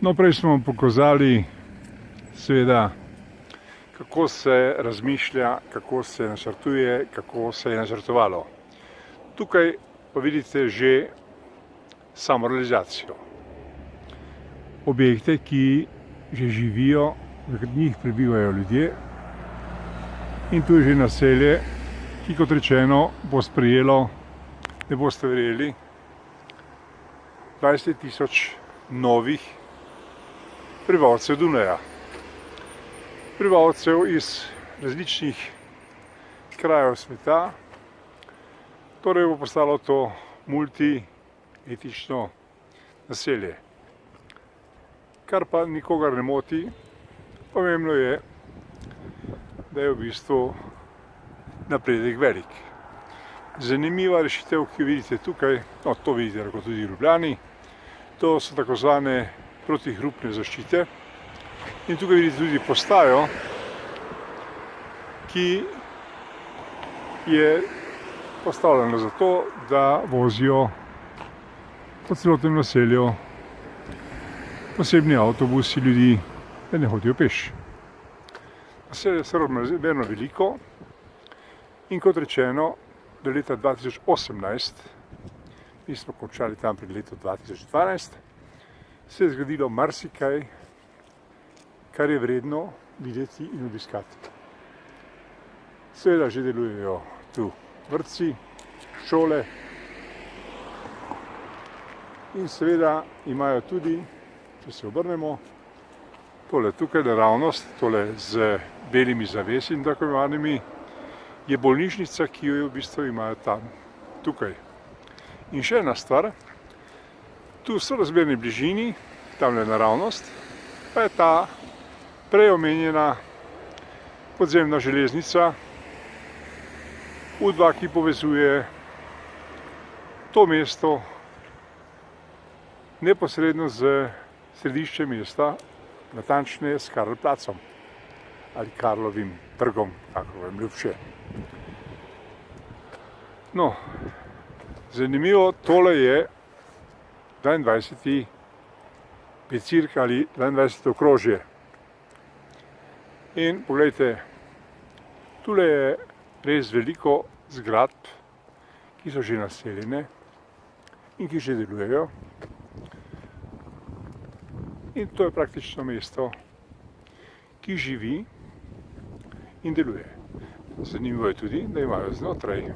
No, prej smo vam pokazali, seveda, kako se razmišlja, kako se načrtuje, kako se je načrtovalo. Tukaj pa vidite že samo realizacijo. Objekte, ki že živijo, v njih prebivajo ljudje, in tu je že naselje, ki, kot rečeno, bo sprejelo, ne boste verjeli, 20.000 novih prebivalcev Dunaja. Prebivalcev iz različnih krajev sveta, torej bo postalo to multietično naselje. Kar pa nikogar ne moti, pomembno je, da je v bistvu napredek velik. Zanimiva rešitev, ki jo vidite tukaj, no, to vidite lahko tudi v Ljubljani, to so tako zvane protihrupne zaščite. In tukaj vidite tudi postajo, ki je postavljena zato, da vozijo po celotnem naselju posebni avtobusi ljudi, da ne hodijo peš. Naselje je sorazmerno veliko in, kot rečeno, do leta 2018, mi smo končali tam pred letom 2012, se je zgodilo marsikaj, kar je vredno videti in obiskati. Seveda že delujejo tu vrtci, šole in seveda imajo tudi, če se obrnemo, tole tukaj naravnost, tole z belimi zavesi in tako imenovanimi, je bolnišnica, ki jo v bistvu imajo tam, tukaj. In še ena stvar, tu v sorazmerni bližini, tamle naravnost, pa je ta prej omenjena podzemna železnica U2, ki povezuje to mesto neposredno z središčem mesta, natančneje s Karlsplatsom ali Karlovim trgom, kako vam ljubše. No, zanimivo, tole je 22. becirk ali 22. okrožje. In poglejte, tule je res veliko zgradb, ki so že naseljene in ki že delujejo. In to je praktično mesto, ki živi in deluje. Zanimivo je tudi, da imajo znotraj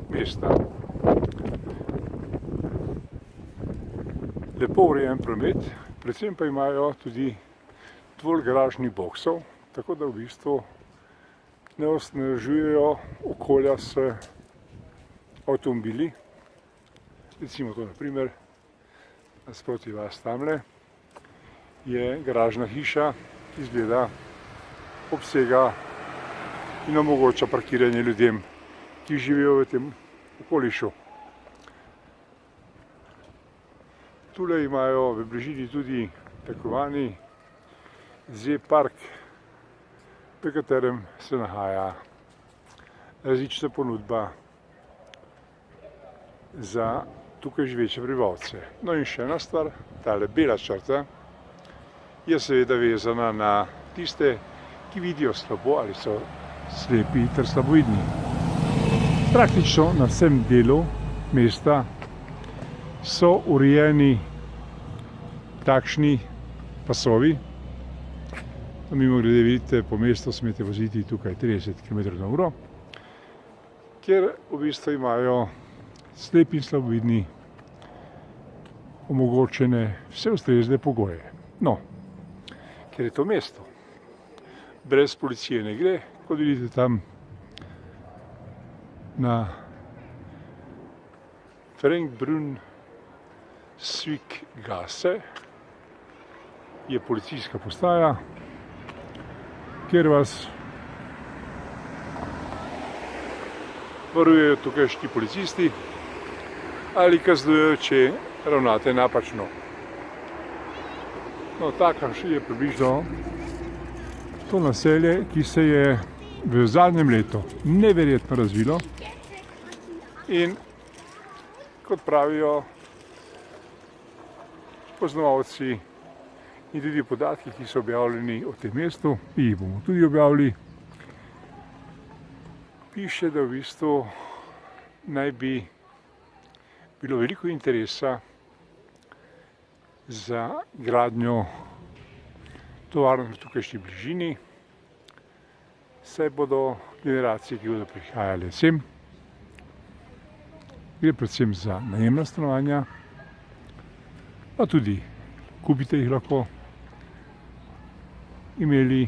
mesta lepo urejen promet, predvsem pa imajo tudi dovolj garažnih boksov, tako da v bistvu ne osnažujejo okolja s avtomobili. Recimo to, na primer, nasproti vas tamle je garažna hiša, ki izgleda, obsega in omogoča parkiranje ljudem, ki živijo v tem okolišu. Tule imajo v bližini tudi tako imenovani Z-park, v katerem se nahaja različna ponudba za tukaj živeče prebivalce. No in še ena stvar, tale bela črta je seveda vezana na tiste, ki vidijo slabo ali so slepi ter slabovidni. Praktično na vsem delu mesta so urejeni takšni pasovi. Mimogrede vidite, po mestu smete voziti tukaj 30 km/h, kjer v bistvu imajo slepi in slabovidni omogočene vse ustrezne pogoje. No, ker je to mesto, brez policije ne gre, kot vidite tam na Frankbrunn-Swikgasse je policijska postaja, kjer vas varujejo tukajšnji policisti ali kaznujejo, če ravnate napačno. No, tako je približno to naselje, ki se je v zadnjem letu neverjetno razvilo in, kot pravijo poznavalci In tudi podatki, ki so objavljeni o tem mestu, jih bomo tudi objavili. Piše, da v bistvu naj bi bilo veliko interesa za gradnjo tovarn v tukajšnji bližini, saj bodo generacije, ki bodo prihajale sem. Gre predvsem za najemna stanovanja, pa tudi kupite jih lahko, imeli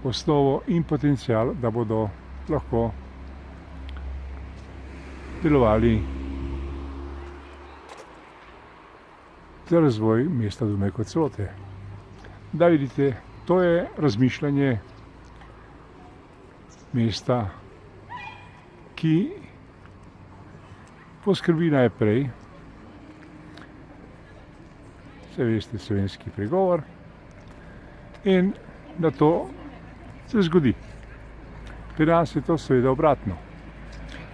osnovo in potencial, da bodo lahko delovali za razvoj mesta Dunaj kot celote. Da vidite, to je razmišljanje mesta, ki poskrbi najprej, saj veste, slovenski pregovor, in da to se zgodi. Pri nas je to seveda obratno.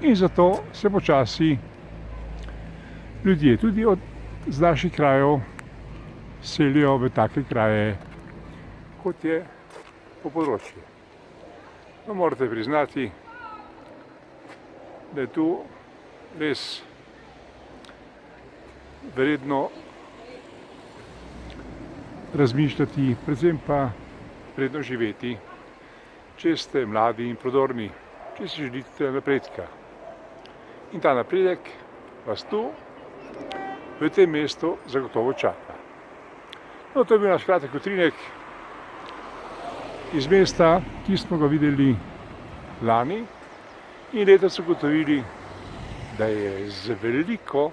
In zato se počasi ljudje tudi z naših krajev selijo v take kraje, kot je po področju. No, morate priznati, da je tu res vredno razmišljati, predvsem pa vredno živeti, če ste mladi in prodorni, če si želite napredka. In ta napredek vas tu, v tem mestu, zagotovo čaka. No, to je bil naš kratek utrinek iz mesta, ki smo ga videli lani in letos ugotovili, da je z veliko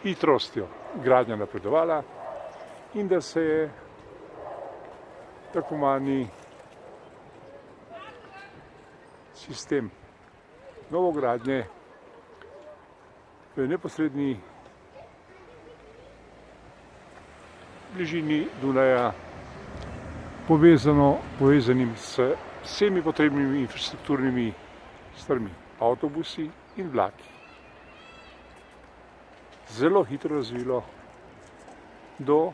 hitrostjo gradnja napredovala in da se je tako manj sistem novogradnje v neposredni bližini Dunaja povezanim s vsemi potrebnimi infrastrukturnimi stvarmi, avtobusi in vlaki. Zelo hitro razvilo do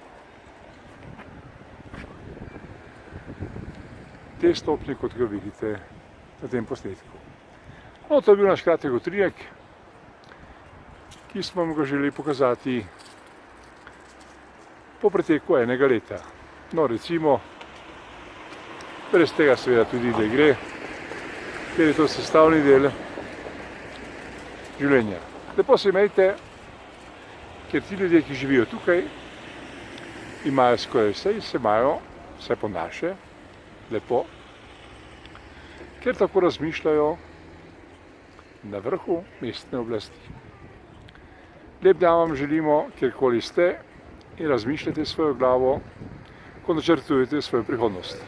te stopnje, kot ga vidite na tem posnetku. No, to je bil naš kratek utrinek, ki smo vam ga želeli pokazati po preteku enega leta. No, recimo, brez tega seveda tudi ne gre, ker je to sestavni del življenja. Lepo se imejte, ker ti ljudje, ki živijo tukaj, imajo skoraj vse in se imajo, vse po naše, lepo, ker tako razmišljajo na vrhu mestne oblasti. Lep dan vam želimo, kjerkoli ste, in razmišljate svojo glavo, ko načrtujete svojo prihodnost.